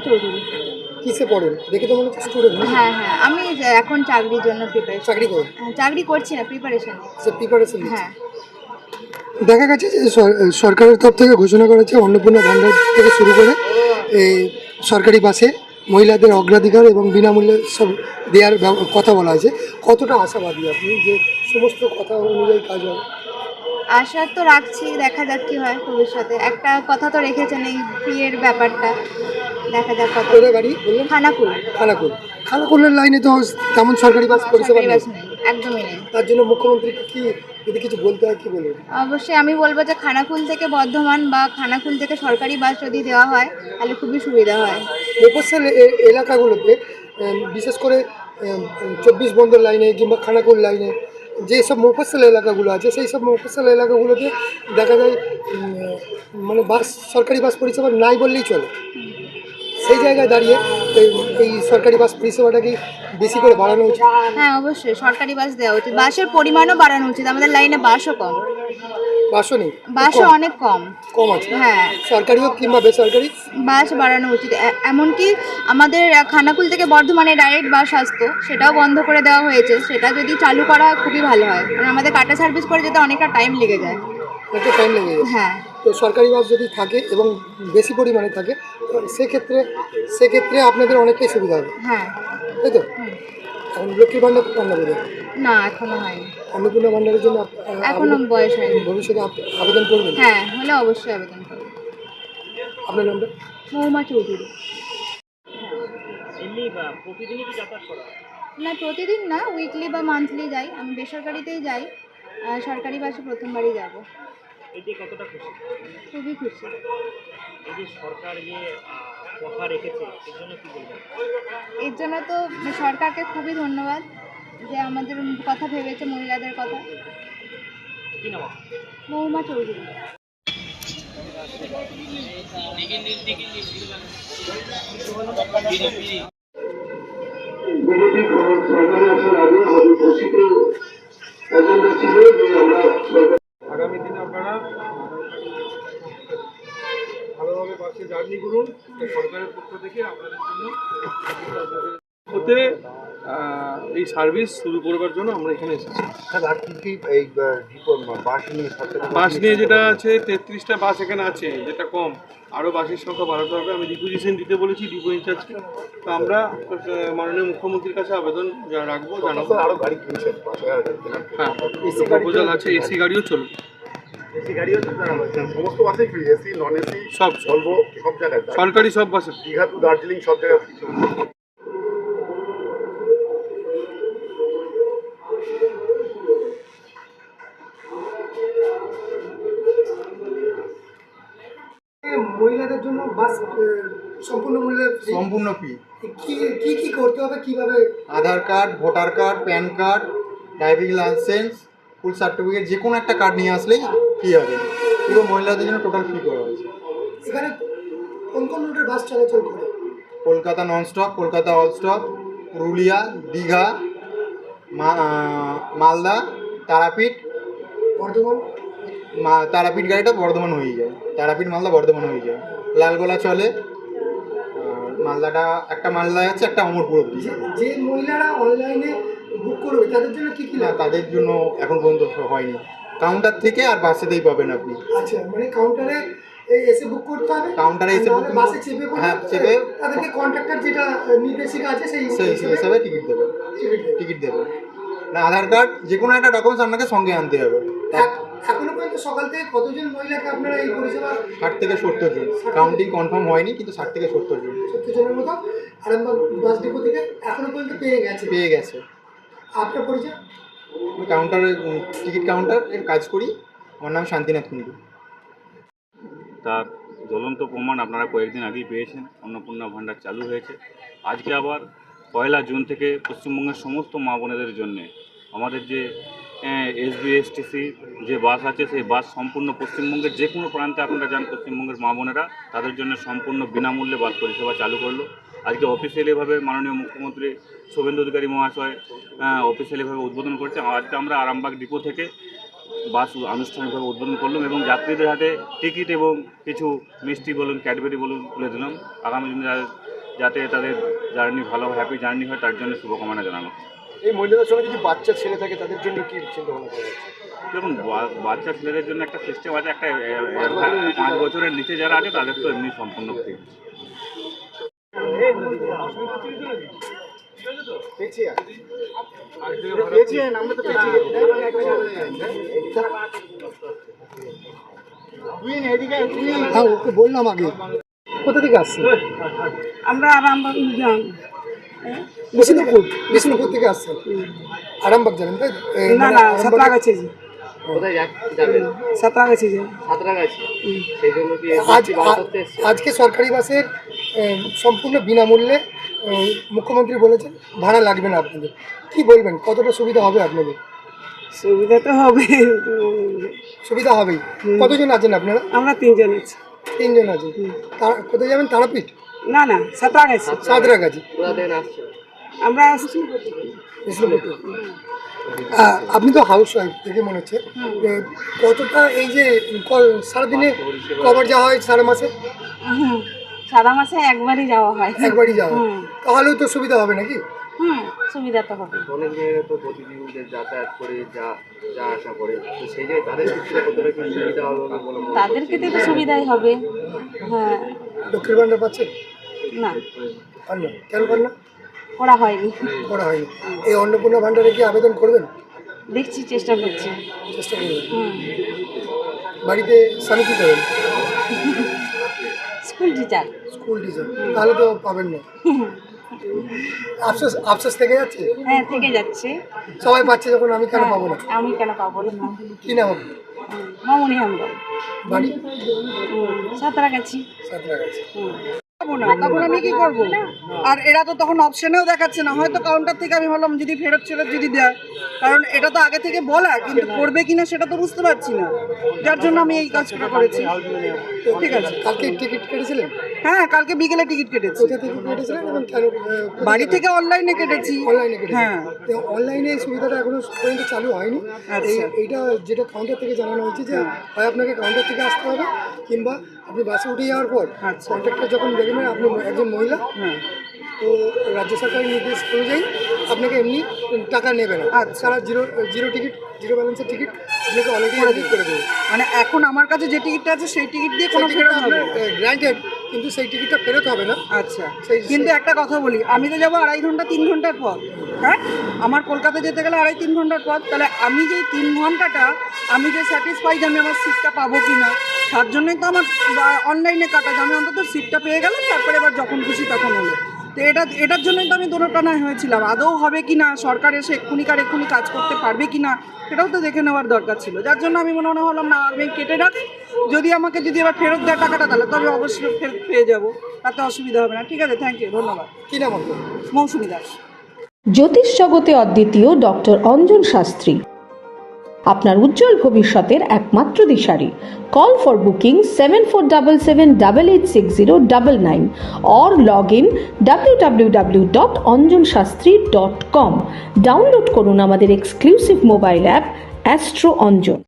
চৌধুরী। কিসে পড়েন? দেখে তো মনে হচ্ছে স্টুডেন্ট। হ্যাঁ হ্যাঁ, আমি এখন চাকরির জন্য প্রিপারেশন। চাকরি করেন? চাকরি করছি না, প্রিপারেশন। সে প্রিপারেশন নিচ্ছে। হ্যাঁ। দেখা গেছে যে সরকারের তরফ থেকে ঘোষণা করা হচ্ছে অন্নপূর্ণা ভান্ডার থেকে শুরু করে এই সরকারি বাসে মহিলাদের অগ্রাধিকার এবং বিনামূল্যে সব দেওয়ার কথা বলা হয়েছে। কতটা আশাবাদী আপনি যে সমস্ত কথা অনুযায়ী কাজ হবে? আশা তো রাখছি, দেখা যাক কি হয় ভবিষ্যতে। একটা কথা তো রেখেছেন এই ফ্রিয়ের ব্যাপারটা, দেখা যাক কত। কোথায় বাড়ি বললেন? খানাকুল। খানাকুল। খানাকুলের লাইনে তো তেমন সরকারি বাস পরিষেবা সরকারি নেই। বাস নেই, একদমই নেই। তার জন্য মুখ্যমন্ত্রীকে কি যদি কিছু বলতে হয় কি বলবেন? অবশ্যই আমি বলবো যে খানাকুল থেকে বর্ধমান বা খানাকুল থেকে সরকারি বাস যদি দেওয়া হয় তাহলে খুবই সুবিধা হয়। মফস্বল এলাকাগুলোতে বিশেষ করে 24 বন্দর লাইনে কিংবা খানাকুল লাইনে যেসব মফস্বল এলাকাগুলো আছে সেই সব মফস্বল এলাকাগুলোতে দেখা যায় মানে বাস সরকারি বাস পরিষেবা নাই বললেই চলে। সেই জায়গায় দাঁড়িয়ে এই সরকারি বাস পরিষেবাটাকে বেশি করে বাড়ানো উচিত। হ্যাঁ অবশ্যই সরকারি বাস দেওয়া উচিত, বাসের পরিমাণও বাড়ানো উচিত। আমাদের লাইনে বাসও কম, বাসও নেই, বাসও অনেক কম। কম আছে। হ্যাঁ, সরকারি হোক কিংবা বেসরকারি বাস বাড়ানো উচিত। এমনকি আমাদের খানাকুল থেকে বর্ধমানে ডাইরেক্ট বাস আসতো, সেটাও বন্ধ করে দেওয়া হয়েছে। সেটা যদি চালু করা হয় খুবই ভালো হয়, কারণ আমাদের কাটা সার্ভিস করে যেতে অনেকটা টাইম লেগে যায়। একটা টাইম লেগে যায়। হ্যাঁ। তো সরকারি বাস যদি থাকে এবং বেশি পরিমাণে থাকে সেক্ষেত্রে আপনাদের অনেকটাই সুবিধা হবে, হ্যাঁ। তাই তো? এখন লক্ষ্মীর ভাণ্ডার রান্না করে না, এখনো হয়নি। অন্নপূর্ণা ভাণ্ডারের জন্য এখনো বয়স হয়নি। ভবিষ্যতে আবেদন করবেন? হ্যাঁ, হলে অবশ্যই আবেদন করব। আপনার নামটা? মৌমা চৌধুরী। এমনি প্রতিদিনই কি যাতায়াত করা হয়? না, প্রতিদিন না, উইকলি বা মান্থলি যাই। আমি বেসরকারিতেই যাই, সরকারি বাসে প্রথমবারই যাব। এতে কতটা খুশি? খুবই খুশি। এই যে সরকার যে কথা রেখেছে এর জন্য কি বলবেন? এর জন্য তো সরকারকে খুবই ধন্যবাদ যে আমাদের কথা ভেবেছে, মহিলাদের কথা। কি নাম আপনার? মৌমা চৌধুরী। বিজেপি সরকারে আসার আগে আমাদের ঘোষিত এজেন্ডা ছিল যে আমরা আগামী দিনে আপনারা ভালোভাবে বাসে জার্নি করুন। সরকারের পক্ষ থেকে আপনাদের জন্য হতে এই সার্ভিস শুরু করবার জন্য আমরা এখানে এসেছি। স্যার আর কি কি এই বাস নিয়ে যেটা আছে 33টা বাস এখানে আছে, যেটা কম। আরও বাসের সংখ্যা বাড়াতে হবে। আমি রিকুইজিশন দিতে বলেছি ডিপো ইনচার্জকে। তো আমরা মাননীয় মুখ্যমন্ত্রীর কাছে আবেদন রাখবো, জানাবো। আরো গাড়ি কিনছে হ্যাঁ, প্রপোজাল আছে, এসি গাড়িও চলবে। এসি গাড়িও সমস্ত বাসে ফ্রি, এসি নন এসি সব বলবো সব জায়গায় সরকারি সব বাসে। দীঘা টু দার্জিলিং সব জায়গায় ফ্রি। মহিলাদের জন্য বাস সম্পূর্ণ মূল্যে free। সম্পূর্ণ ফ্রি। কি কি কি করতে হবে, কিভাবে? Aadhaar card, voter card, pan card, driving licence, ফুল সার্টিফিকেট, যে কোনো একটা কার্ড নিয়ে আসলেই ফ্রি হবে। পুরো মহিলাদের জন্য টোটাল ফ্রি করা হয়েছে। এখানে কোন কোন রুটের বাস চলাচল করে? Kolkata nonstop, Kolkata all stop, Purulia, Digha, Malda, Tarapith. Bardhaman? Tarapith গাড়িটা বর্ধমান হয়ে যায়, তারাপীঠ মালদা বর্ধমান হয়ে যায়। লালগোলা চলে, আর মালদাটা একটা মালদায় আছে, একটা অমরপুর অবধি। যে মহিলারা অনলাইনে বুক করবে তাদের জন্য কি কি না, লাগে? তাদের জন্য এখন পর্যন্ত হয়নি। কাউন্টার থেকে আর বাসেতেই পাবেন আপনি। আচ্ছা, মানে কাউন্টারে এসে বুক করতে হবে? কাউন্টারে এসে নাহলে বুকিং বাসে চেপে পড়ে হ্যাঁ, চেপে তাদেরকে কন্ট্রাক্টর যেটা নির্দেশিকা আছে সেই সেই হিসাবে টিকিট দেবে। টিকিট দেবে না, আধার কার্ড, যে কোনো একটা ডকুমেন্টস আপনাকে সঙ্গে আনতে হবে। এখনো পর্যন্ত সকাল থেকে কতজন মহিলাকে আপনারা এই পরিষেবা? 60 থেকে 70 জন, কাউন্টিং কনফার্ম হয়নি, কিন্তু 60 থেকে 70 জন 70 জনের মতো আরামবাগ বাস ডিপো থেকে এখনো পর্যন্ত পেয়ে গেছে। আপনার পরিচয়? আমি কাউন্টারে টিকিট কাউন্টারের কাজ করি। আমার নাম শান্তিনাথ কুণ্ডু। তার জ্বলন্ত প্রমাণ আপনারা কয়েকদিন আগেই পেয়েছেন। অন্নপূর্ণা ভাণ্ডার চালু হয়েছে। আজকে আবার 1 জুন থেকে পশ্চিমবঙ্গের সমস্ত মা বোনেদের জন্যে আমাদের যে এসবিএসটিসি যে বাস আছে, সেই বাস সম্পূর্ণ পশ্চিমবঙ্গের যে কোনো প্রান্তে আপনারা যান, পশ্চিমবঙ্গের মা বোনেরা তাদের জন্য সম্পূর্ণ বিনামূল্যে বাস পরিষেবা চালু করলো। আজকে অফিসিয়ালিভাবে মাননীয় মুখ্যমন্ত্রী শুভেন্দু অধিকারী মহাশয় অফিসিয়ালিভাবে উদ্বোধন করছে। আজকে আমরা আরামবাগ ডিপো থেকে বাস আনুষ্ঠানিকভাবে উদ্বোধন করলাম এবং যাত্রীদের হাতে টিকিট এবং কিছু মিষ্টি বলুন, ক্যাডবেরি বলুন তুলে দিলাম। আগামী দিনে যাতে তাদের জার্নি ভালো হ্যাপি জার্নি হয় তার জন্য শুভকামনা জানানো। এই মহিলাদের সঙ্গে যদি বাচ্চা ছেলে থাকে তাদের জন্য কি চিন্তা ভাবনা করা হচ্ছে? দেখুন, বাচ্চা ছেলেদের জন্য একটা সিস্টেম আছে, একটা 5 বছরের নিচে যারা আছে তাদের তো এমনি সম্পূর্ণ ফ্রি। হ্যাঁ, ওকে বললাম আগে। কোথা থেকে আসছেন? আমরা আরামবাগ যান। বিষ্ণুপুর থেকে আসছেন, আরামবাগ যাবেন তাই? না না, সাঁতরাগাছি। কোথায় যাবেন? সাঁতরাগাছি যান। সাঁতরাগাছি। সেই জন্য কি আজকে সরকারি বাসের সম্পূর্ণ বিনামূল্যে মুখ্যমন্ত্রী বলেছেন ভাড়া লাগবে না আপনাদের। কি বলবেন, কতটা সুবিধা হবে আপনাদের? সুবিধা তো হবে, সুবিধা হবেই। কতজন আছেন আপনারা? আমরা 3 জন আছি। 3 জন আছেন। কোথায় যাবেন? তারাপীঠ? না না, সাঁতরাগাছি। সাঁতরাগাছি। আমরা আসছি বিষ্ণুপুর। আপনি তো হাউস ওয়াইফ দেখে মনে হচ্ছে। কতটা এই যে সারাদিনে কবার যাওয়া হয় সারা মাসে? সারা মাসে একবারই যাওয়া হয়। একবারই যাওয়া হয়, তাহলেও তো সুবিধা হবে নাকি? সুবিধা তো হবে। অনেক জায়গায় তো প্রতিদিন যাতায়াত করে যা আসা করে, তো সেই জায়গায় তাদের ক্ষেত্রে কতটা কি সুবিধা হবে বলে মনে হয়? তাদের ক্ষেত্রে তো সুবিধাই হবে। হ্যাঁ। লক্ষ্মীর ভাণ্ডার পাচ্ছেন? না, পান না। কেন পান না? করা হয়নি। করা হয়নি। এই অন্নপূর্ণা ভাণ্ডারে কি আবেদন করবেন? দেখছি, চেষ্টা করছি। চেষ্টা করবেন। বাড়িতে স্বামী কী করেন? School teacher. School teacher. তাহলে তো পাবেন না। আফসোস থেকে যাচ্ছে? হ্যাঁ, থেকে যাচ্ছে। সবাই পাচ্ছে যখন আমি কেন পাবো না? আমি কেন পাবো না? কি নাম আপনার? মামনি হামদম। বাড়ি? সাঁতরাগাছি। সাঁতরাগাছি। না, তখন আমি কি করব? আর এরা তো তখন অপশনেও দেখাচ্ছে না। হয়তো কাউন্টার থেকে আমি ভাবলাম যদি ফেরত যদি দেয়, কারণ এটা তো আগে থেকে বলা, কিন্তু করবে কিনা সেটা তো বুঝতে পারছি না, যার জন্য আমি এই কাজটা করেছি। ঠিক আছে। কালকে টিকিট কেটেছিলেন? হ্যাঁ, কালকে বিকেলে টিকিট কেটেছি। কোথা থেকে কেটেছিলেন এবং কেন? বাড়ি থেকে অনলাইনে কেটেছি। অনলাইনে কেটেছেন? হ্যাঁ। অনলাইনে এই সুবিধাটা এখনো পর্যন্ত চালু হয়নি। এইটা যেটা কাউন্টার থেকে জানানো হয়েছে যে হয় আপনাকে কাউন্টার থেকে আসতে হবে, কিংবা আপনি বাসে উঠে যাওয়ার পর কন্ট্রাক্টর যখন দেখবেন আপনি একজন মহিলা, তো রাজ্য সরকারের নির্দেশ অনুযায়ী আপনাকে এমনি টাকা নেবে না। সারা জিরো টিকিট, জিরো ব্যালেন্সের টিকিট আপনাকে অলরেডি এডিট করে দেবে। মানে এখন আমার কাছে যে টিকিটটা আছে সেই টিকিট দিয়ে কোনো ফেরত হবে না। গ্র্যান্টেড, কিন্তু সেই টিকিটটা ফেরত হবে না। আচ্ছা, কিন্তু একটা কথা বলি, আমি তো যাবো 2.5 ঘন্টা 3 ঘন্টার পথ। হ্যাঁ, আমার কলকাতা যেতে গেলে 2.5-3 ঘন্টার পথ। তাহলে আমি যে 3 ঘন্টাটা আমি যে স্যাটিসফাই যে আমি আমার সিটটা পাবো কি না, তার জন্যই তো আমার অনলাইনে কাটা, যে আমি অন্তত সিটটা পেয়ে গেলাম, তারপরে এবার যখন খুশি তখন হলো। তো এটার জন্যই তো আমি দোনোটানায় হয়েছিলাম। আদৌ হবে কি না, সরকার এসে এক্ষুনি কাজ করতে পারবে কি না, সেটাও তো দেখে নেওয়ার দরকার ছিল। যার জন্য আমি মনে হলাম না, আমি কেটে রাখি। যদি এবার ফেরত দেয় টাকাটা, তাহলে তবে অবশ্যই ফেরত পেয়ে যাবো, তাতে অসুবিধা হবে না। ঠিক আছে, থ্যাংক ইউ, ধন্যবাদ। কী নাম আপনার? মৌসুমী দাস। জ্যোতিষ জগতে অদ্বিতীয় ডক্টর অঞ্জন শাস্ত্রী, আপনার উজ্জ্বল ভবিষ্যতের একমাত্র দিশারি। Call for booking 7477886099 or log in www.anjanshastri.com। Download করুন আমাদের exclusive mobile app astro Anjan.